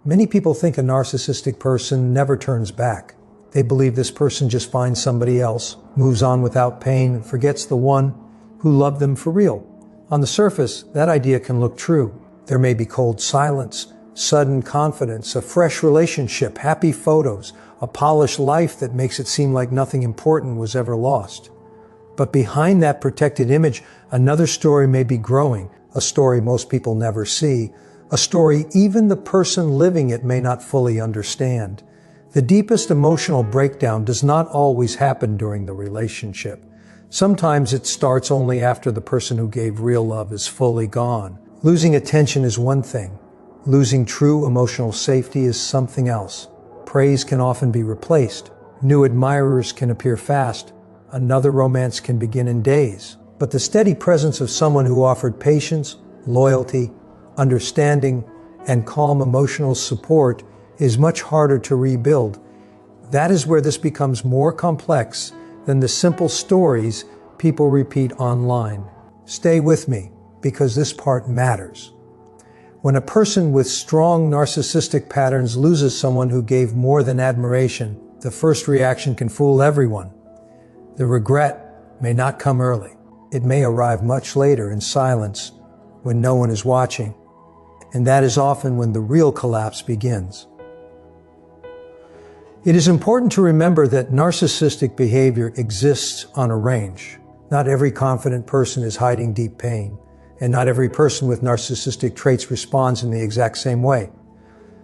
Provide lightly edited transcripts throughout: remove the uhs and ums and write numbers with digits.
Many people think a narcissistic person never turns back. They believe this person just finds somebody else, moves on without pain, forgets the one who loved them for real. On the surface, that idea can look true. There may be cold silence, sudden confidence, a fresh relationship, happy photos, a polished life that makes it seem like nothing important was ever lost. But behind that protected image, another story may be growing, a story most people never see, a story even the person living it may not fully understand. The deepest emotional breakdown does not always happen during the relationship. Sometimes it starts only after the person who gave real love is fully gone. Losing attention is one thing. Losing true emotional safety is something else. Praise can often be replaced. New admirers can appear fast. Another romance can begin in days. But the steady presence of someone who offered patience, loyalty, understanding, and calm emotional support is much harder to rebuild. That is where this becomes more complex than the simple stories people repeat online. Stay with me, because this part matters. When a person with strong narcissistic patterns loses someone who gave more than admiration, the first reaction can fool everyone. The regret may not come early. It may arrive much later in silence, when no one is watching. And that is often when the real collapse begins. It is important to remember that narcissistic behavior exists on a range. Not every confident person is hiding deep pain, and not every person with narcissistic traits responds in the exact same way.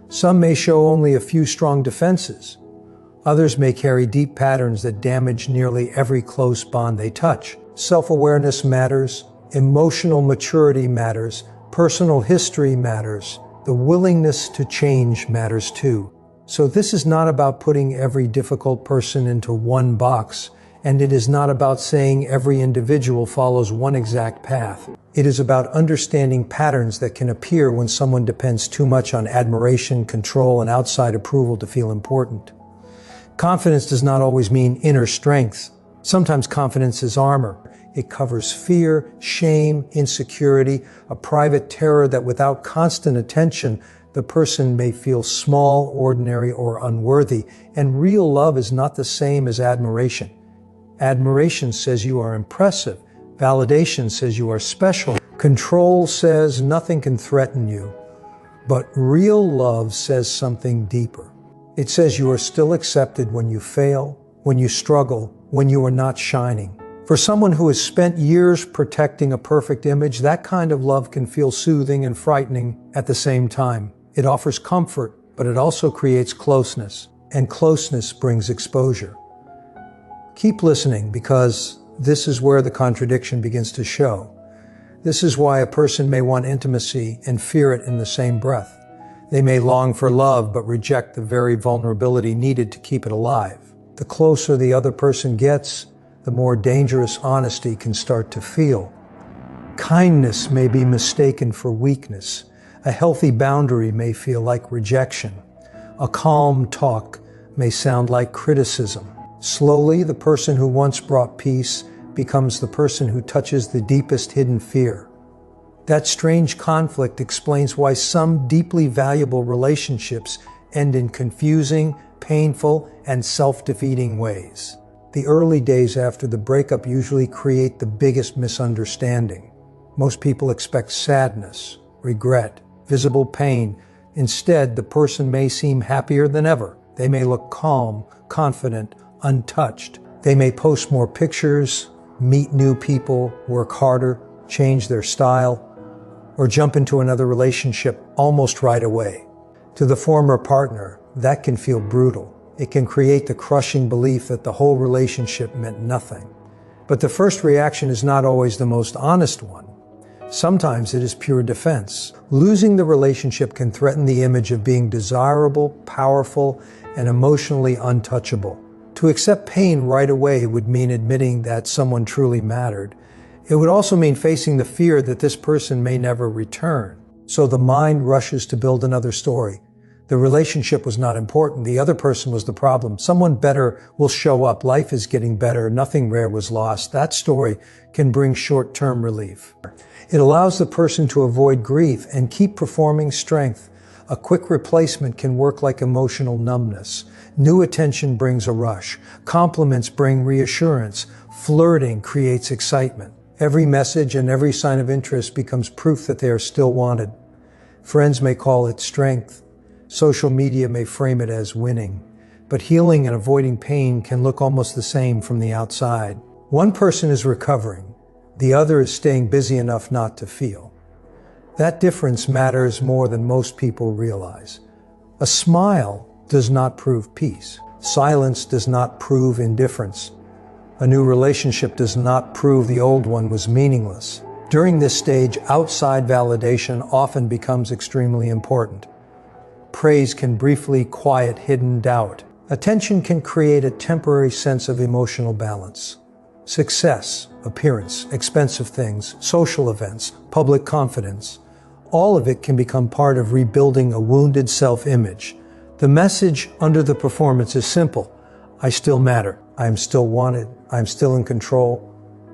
Some may show only a few strong defenses. Others may carry deep patterns that damage nearly every close bond they touch. Self-awareness matters, emotional maturity matters, personal history matters, the willingness to change matters too. So this is not about putting every difficult person into one box, and it is not about saying every individual follows one exact path. It is about understanding patterns that can appear when someone depends too much on admiration, control, and outside approval to feel important. Confidence does not always mean inner strength. Sometimes confidence is armor. It covers fear, shame, insecurity, a private terror that without constant attention, the person may feel small, ordinary, or unworthy. And real love is not the same as admiration. Admiration says you are impressive. Validation says you are special. Control says nothing can threaten you. But real love says something deeper. It says you are still accepted when you fail, when you struggle, when you are not shining. For someone who has spent years protecting a perfect image, that kind of love can feel soothing and frightening at the same time. It offers comfort, but it also creates closeness, and closeness brings exposure. Keep listening, because this is where the contradiction begins to show. This is why a person may want intimacy and fear it in the same breath. They may long for love, but reject the very vulnerability needed to keep it alive. The closer the other person gets, the more dangerous honesty can start to feel. Kindness may be mistaken for weakness. A healthy boundary may feel like rejection. A calm talk may sound like criticism. Slowly, the person who once brought peace becomes the person who touches the deepest hidden fear. That strange conflict explains why some deeply valuable relationships end in confusing, painful, and self-defeating ways. The early days after the breakup usually create the biggest misunderstanding. Most people expect sadness, regret, visible pain. Instead, the person may seem happier than ever. They may look calm, confident, untouched. They may post more pictures, meet new people, work harder, change their style, or jump into another relationship almost right away. To the former partner, that can feel brutal. It can create the crushing belief that the whole relationship meant nothing. But the first reaction is not always the most honest one. Sometimes it is pure defense. Losing the relationship can threaten the image of being desirable, powerful, and emotionally untouchable. To accept pain right away would mean admitting that someone truly mattered. It would also mean facing the fear that this person may never return. So the mind rushes to build another story. The relationship was not important. The other person was the problem. Someone better will show up. Life is getting better. Nothing rare was lost. That story can bring short-term relief. It allows the person to avoid grief and keep performing strength. A quick replacement can work like emotional numbness. New attention brings a rush. Compliments bring reassurance. Flirting creates excitement. Every message and every sign of interest becomes proof that they are still wanted. Friends may call it strength. Social media may frame it as winning. But healing and avoiding pain can look almost the same from the outside. One person is recovering. The other is staying busy enough not to feel. That difference matters more than most people realize. A smile does not prove peace. Silence does not prove indifference. A new relationship does not prove the old one was meaningless. During this stage, outside validation often becomes extremely important. Praise can briefly quiet hidden doubt. Attention can create a temporary sense of emotional balance. Success, appearance, expensive things, social events, public confidence, all of it can become part of rebuilding a wounded self-image. The message under the performance is simple. I still matter. I am still wanted. I am still in control.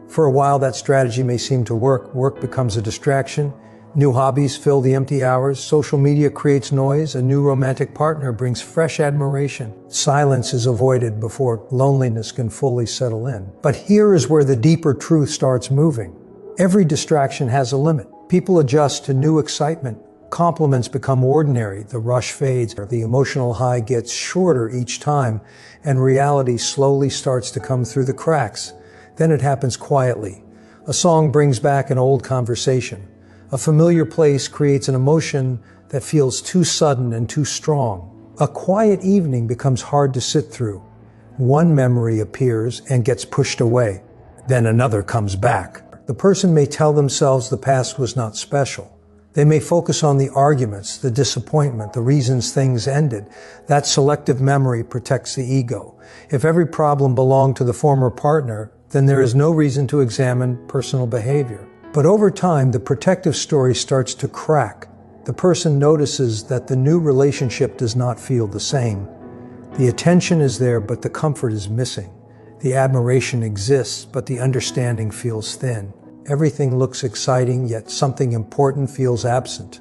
For a while, that strategy may seem to work. Work becomes a distraction. New hobbies fill the empty hours. Social media creates noise. A new romantic partner brings fresh admiration. Silence is avoided before loneliness can fully settle in. But here is where the deeper truth starts moving. Every distraction has a limit. People adjust to new excitement. Compliments become ordinary. The rush fades. The emotional high gets shorter each time, and reality slowly starts to come through the cracks. Then it happens quietly. A song brings back an old conversation. A familiar place creates an emotion that feels too sudden and too strong. A quiet evening becomes hard to sit through. One memory appears and gets pushed away. Then another comes back. The person may tell themselves the past was not special. They may focus on the arguments, the disappointment, the reasons things ended. That selective memory protects the ego. If every problem belonged to the former partner, then there is no reason to examine personal behavior. But over time, the protective story starts to crack. The person notices that the new relationship does not feel the same. The attention is there, but the comfort is missing. The admiration exists, but the understanding feels thin. Everything looks exciting, yet something important feels absent.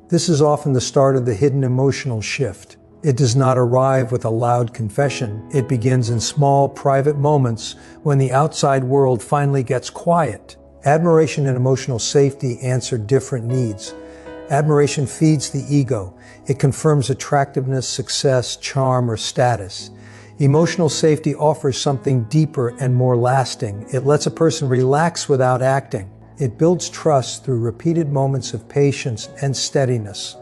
This is often the start of the hidden emotional shift. It does not arrive with a loud confession. It begins in small, private moments when the outside world finally gets quiet. Admiration and emotional safety answer different needs. Admiration feeds the ego. It confirms attractiveness, success, charm, or status. Emotional safety offers something deeper and more lasting. It lets a person relax without acting. It builds trust through repeated moments of patience and steadiness.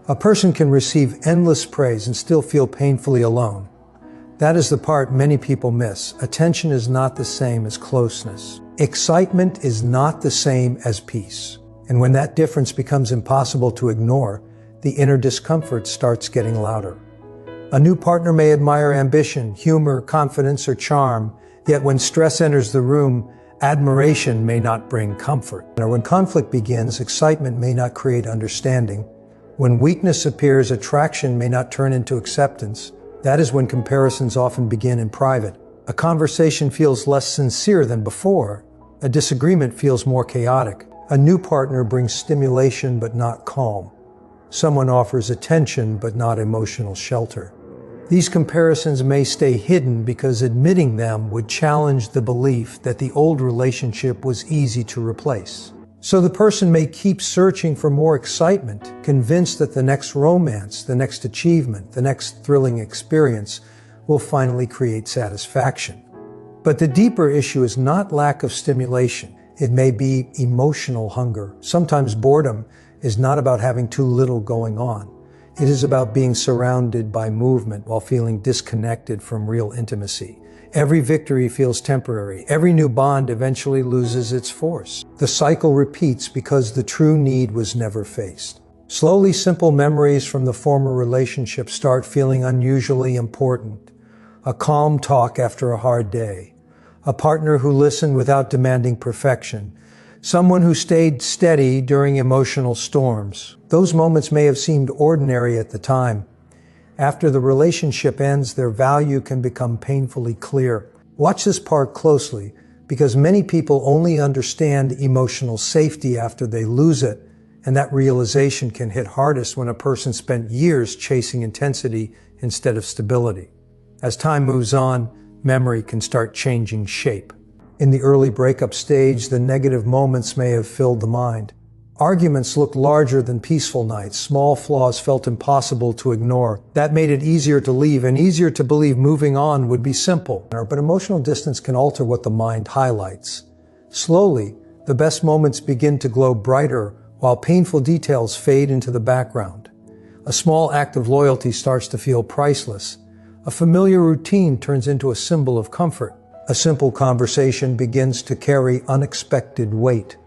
A person can receive endless praise and still feel painfully alone. That is the part many people miss. Attention is not the same as closeness. Excitement is not the same as peace. And when that difference becomes impossible to ignore, the inner discomfort starts getting louder. A new partner may admire ambition, humor, confidence, or charm, yet when stress enters the room, admiration may not bring comfort. Or when conflict begins, excitement may not create understanding. When weakness appears, attraction may not turn into acceptance. That is when comparisons often begin in private. A conversation feels less sincere than before. A disagreement feels more chaotic. A new partner brings stimulation but not calm. Someone offers attention but not emotional shelter. These comparisons may stay hidden because admitting them would challenge the belief that the old relationship was easy to replace. So the person may keep searching for more excitement, convinced that the next romance, the next achievement, the next thrilling experience will finally create satisfaction. But the deeper issue is not lack of stimulation. It may be emotional hunger. Sometimes boredom is not about having too little going on. It is about being surrounded by movement while feeling disconnected from real intimacy. Every victory feels temporary. Every new bond eventually loses its force. The cycle repeats because the true need was never faced. Slowly, simple memories from the former relationship start feeling unusually important. A calm talk after a hard day. A partner who listened without demanding perfection. Someone who stayed steady during emotional storms. Those moments may have seemed ordinary at the time. After the relationship ends, their value can become painfully clear. Watch this part closely, because many people only understand emotional safety after they lose it, And that realization can hit hardest when a person spent years chasing intensity instead of stability. As time moves on, memory can start changing shape. In the early breakup stage, the negative moments may have filled the mind. Arguments looked larger than peaceful nights. Small flaws felt impossible to ignore. That made it easier to leave and easier to believe moving on would be simple. But emotional distance can alter what the mind highlights. Slowly, the best moments begin to glow brighter while painful details fade into the background. A small act of loyalty starts to feel priceless. A familiar routine turns into a symbol of comfort. A simple conversation begins to carry unexpected weight.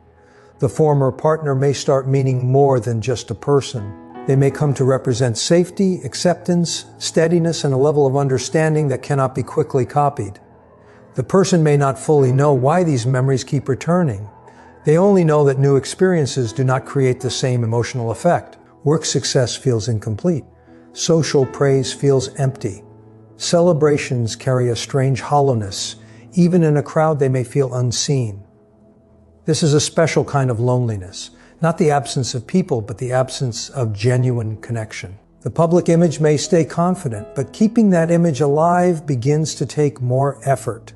The former partner may start meaning more than just a person. They may come to represent safety, acceptance, steadiness, and a level of understanding that cannot be quickly copied. The person may not fully know why these memories keep returning. They only know that new experiences do not create the same emotional effect. Work success feels incomplete. Social praise feels empty. Celebrations carry a strange hollowness. Even in a crowd, they may feel unseen. This is a special kind of loneliness, not the absence of people, but the absence of genuine connection. The public image may stay confident, but keeping that image alive begins to take more effort.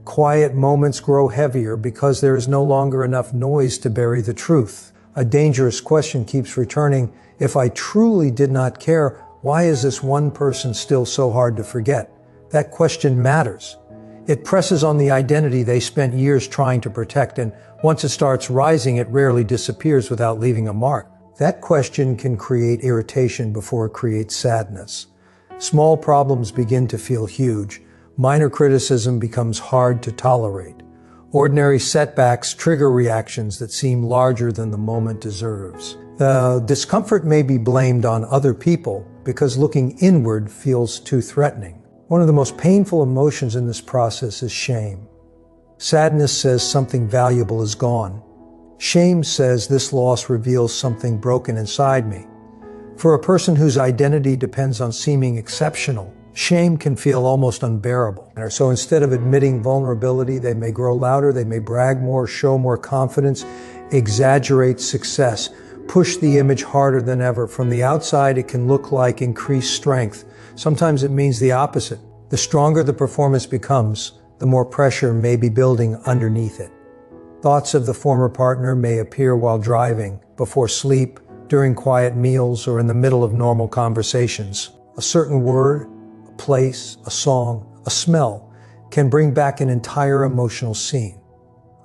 Quiet moments grow heavier because there is no longer enough noise to bury the truth. A dangerous question keeps returning. If I truly did not care, why is this one person still so hard to forget? That question matters. It presses on the identity they spent years trying to protect, and once it starts rising, it rarely disappears without leaving a mark. That question can create irritation before it creates sadness. Small problems begin to feel huge. Minor criticism becomes hard to tolerate. Ordinary setbacks trigger reactions that seem larger than the moment deserves. The discomfort may be blamed on other people because looking inward feels too threatening. One of the most painful emotions in this process is shame. Sadness says something valuable is gone. Shame says this loss reveals something broken inside me. For a person whose identity depends on seeming exceptional, shame can feel almost unbearable. So instead of admitting vulnerability, they may grow louder, they may brag more, show more confidence, exaggerate success, push the image harder than ever. From the outside, it can look like increased strength. Sometimes it means the opposite. The stronger the performance becomes, the more pressure may be building underneath it. Thoughts of the former partner may appear while driving, before sleep, during quiet meals, or in the middle of normal conversations. A certain word, a place, a song, a smell can bring back an entire emotional scene.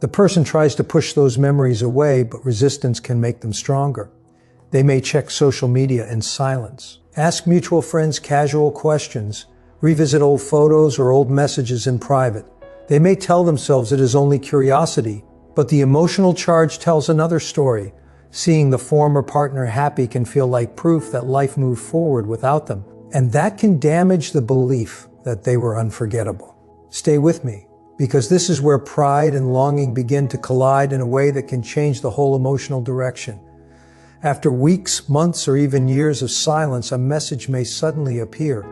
The person tries to push those memories away, but resistance can make them stronger. They may check social media in silence. Ask mutual friends casual questions. Revisit old photos or old messages in private. They may tell themselves it is only curiosity, but the emotional charge tells another story. Seeing the former partner happy can feel like proof that life moved forward without them, and that can damage the belief that they were unforgettable. Stay with me, because this is where pride and longing begin to collide in a way that can change the whole emotional direction. After weeks, months, or even years of silence, a message may suddenly appear.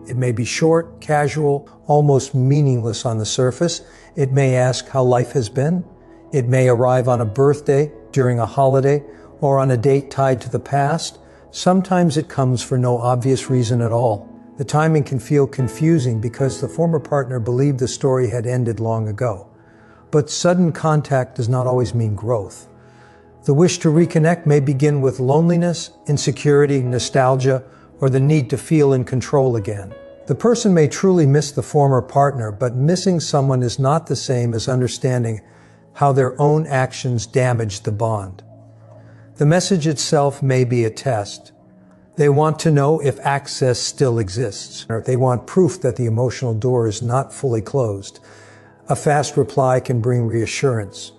It may be short, casual, almost meaningless on the surface. It may ask how life has been. It may arrive on a birthday, during a holiday, or on a date tied to the past. Sometimes it comes for no obvious reason at all. The timing can feel confusing because the former partner believed the story had ended long ago. But sudden contact does not always mean growth. The wish to reconnect may begin with loneliness, insecurity, nostalgia, or the need to feel in control again. The person may truly miss the former partner, but missing someone is not the same as understanding how their own actions damaged the bond. The message itself may be a test. They want to know if access still exists, or they want proof that the emotional door is not fully closed. A fast reply can bring reassurance.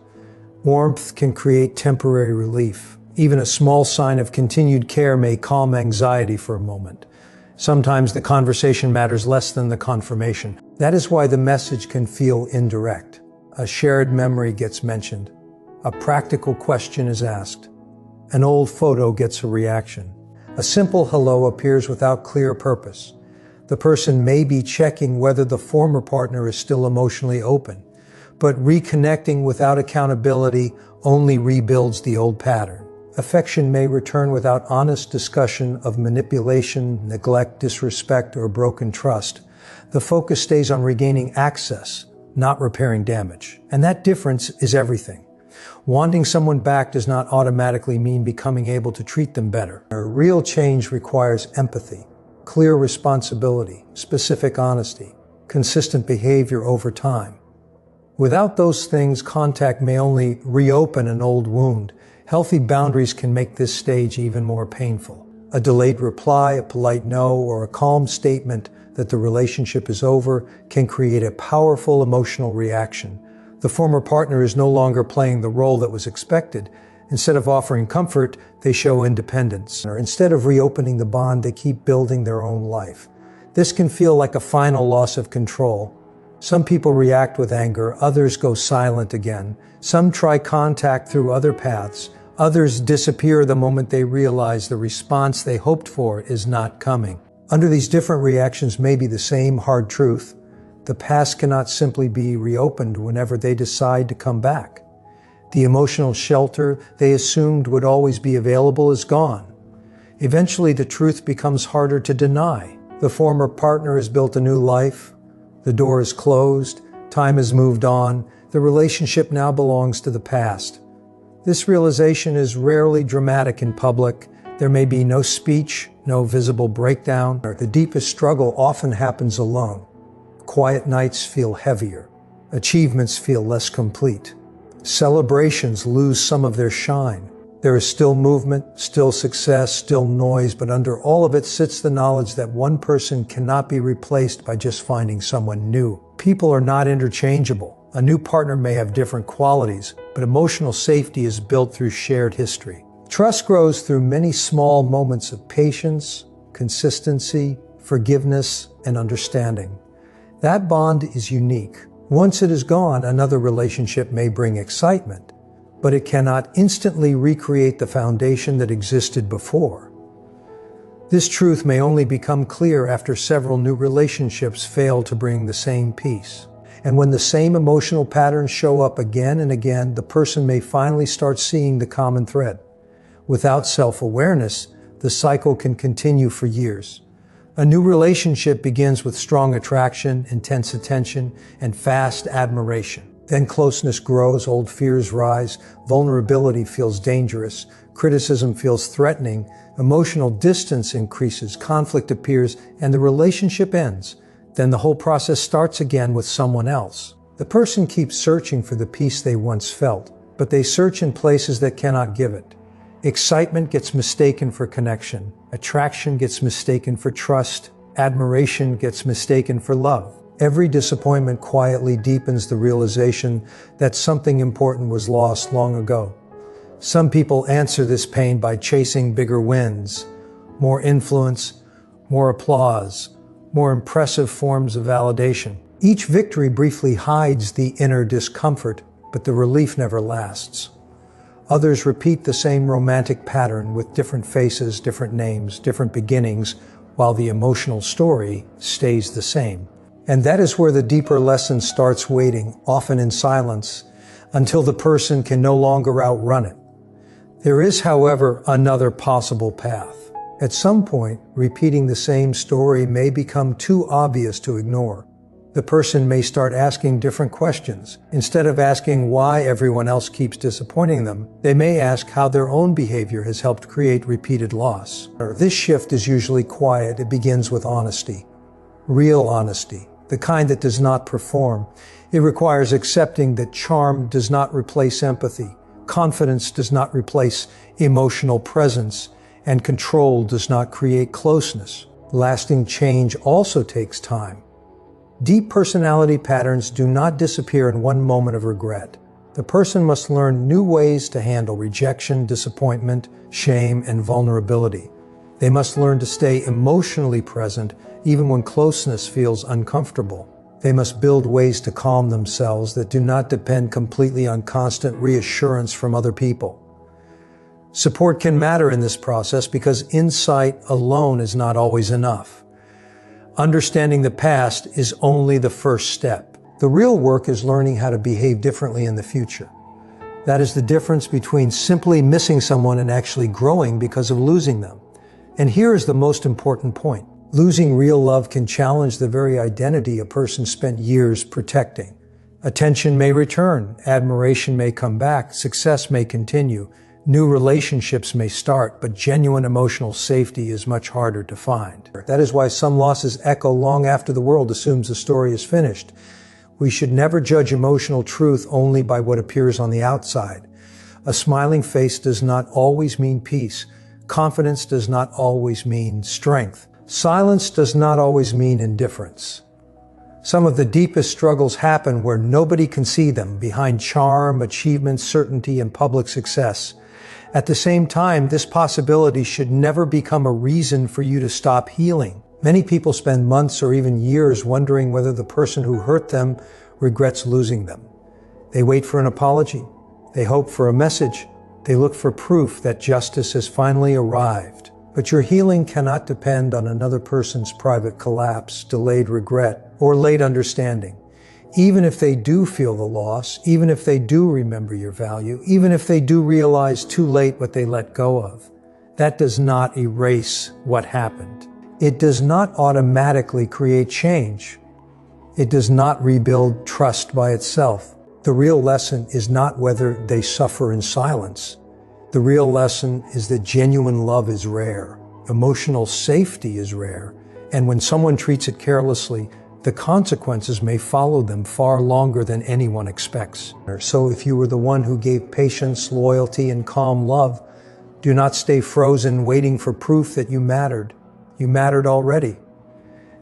Warmth can create temporary relief. Even a small sign of continued care may calm anxiety for a moment. Sometimes the conversation matters less than the confirmation. That is why the message can feel indirect. A shared memory gets mentioned. A practical question is asked. An old photo gets a reaction. A simple hello appears without clear purpose. The person may be checking whether the former partner is still emotionally open, but reconnecting without accountability only rebuilds the old pattern. Affection may return without honest discussion of manipulation, neglect, disrespect, or broken trust. The focus stays on regaining access, not repairing damage. And that difference is everything. Wanting someone back does not automatically mean becoming able to treat them better. A real change requires empathy, clear responsibility, specific honesty, consistent behavior over time. Without those things, contact may only reopen an old wound. Healthy boundaries can make this stage even more painful. A delayed reply, a polite no, or a calm statement that the relationship is over can create a powerful emotional reaction. The former partner is no longer playing the role that was expected. Instead of offering comfort, they show independence. Or instead of reopening the bond, they keep building their own life. This can feel like a final loss of control. Some people react with anger, others go silent again. Some try contact through other paths. Others disappear the moment they realize the response they hoped for is not coming. Under these different reactions may be the same hard truth. The past cannot simply be reopened whenever they decide to come back. The emotional shelter they assumed would always be available is gone. Eventually, the truth becomes harder to deny. The former partner has built a new life. The door is closed. Time has moved on. The relationship now belongs to the past. This realization is rarely dramatic in public. There may be no speech, no visible breakdown. The deepest struggle often happens alone. Quiet nights feel heavier. Achievements feel less complete. Celebrations lose some of their shine. There is still movement, still success, still noise, but under all of it sits the knowledge that one person cannot be replaced by just finding someone new. People are not interchangeable. A new partner may have different qualities, but emotional safety is built through shared history. Trust grows through many small moments of patience, consistency, forgiveness, and understanding. That bond is unique. Once it is gone, another relationship may bring excitement, but it cannot instantly recreate the foundation that existed before. This truth may only become clear after several new relationships fail to bring the same peace. And when the same emotional patterns show up again and again, the person may finally start seeing the common thread. Without self-awareness, the cycle can continue for years. A new relationship begins with strong attraction, intense attention, and fast admiration. Then closeness grows, old fears rise, vulnerability feels dangerous, criticism feels threatening, emotional distance increases, conflict appears, and the relationship ends. Then the whole process starts again with someone else. The person keeps searching for the peace they once felt, but they search in places that cannot give it. Excitement gets mistaken for connection. Attraction gets mistaken for trust. Admiration gets mistaken for love. Every disappointment quietly deepens the realization that something important was lost long ago. Some people answer this pain by chasing bigger wins, more influence, more applause, more impressive forms of validation. Each victory briefly hides the inner discomfort, but the relief never lasts. Others repeat the same romantic pattern with different faces, different names, different beginnings, while the emotional story stays the same. And that is where the deeper lesson starts waiting, often in silence, until the person can no longer outrun it. There is, however, another possible path. At some point, repeating the same story may become too obvious to ignore. The person may start asking different questions. Instead of asking why everyone else keeps disappointing them, they may ask how their own behavior has helped create repeated loss. This shift is usually quiet. It begins with honesty. Real honesty, the kind that does not perform. It requires accepting that charm does not replace empathy, confidence does not replace emotional presence, and control does not create closeness. Lasting change also takes time. Deep personality patterns do not disappear in one moment of regret. The person must learn new ways to handle rejection, disappointment, shame, and vulnerability. They must learn to stay emotionally present even when closeness feels uncomfortable. They must build ways to calm themselves that do not depend completely on constant reassurance from other people. Support can matter in this process because insight alone is not always enough. Understanding the past is only the first step. The real work is learning how to behave differently in the future. That is the difference between simply missing someone and actually growing because of losing them. And here is the most important point. Losing real love can challenge the very identity a person spent years protecting. Attention may return, admiration may come back, success may continue, new relationships may start, but genuine emotional safety is much harder to find. That is why some losses echo long after the world assumes the story is finished. We should never judge emotional truth only by what appears on the outside. A smiling face does not always mean peace. Confidence does not always mean strength. Silence does not always mean indifference. Some of the deepest struggles happen where nobody can see them, behind charm, achievement, certainty, and public success. At the same time, this possibility should never become a reason for you to stop healing. Many people spend months or even years wondering whether the person who hurt them regrets losing them. They wait for an apology. They hope for a message. They look for proof that justice has finally arrived. But your healing cannot depend on another person's private collapse, delayed regret, or late understanding. Even if they do feel the loss, even if they do remember your value, even if they do realize too late what they let go of, that does not erase what happened. It does not automatically create change. It does not rebuild trust by itself. The real lesson is not whether they suffer in silence. The real lesson is that genuine love is rare. Emotional safety is rare. And when someone treats it carelessly, the consequences may follow them far longer than anyone expects. So if you were the one who gave patience, loyalty, and calm love, do not stay frozen waiting for proof that you mattered. You mattered already.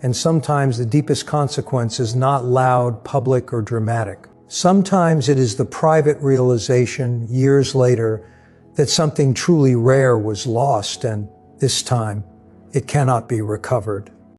And sometimes the deepest consequence is not loud, public, or dramatic. Sometimes it is the private realization, years later, that something truly rare was lost, and this time, it cannot be recovered.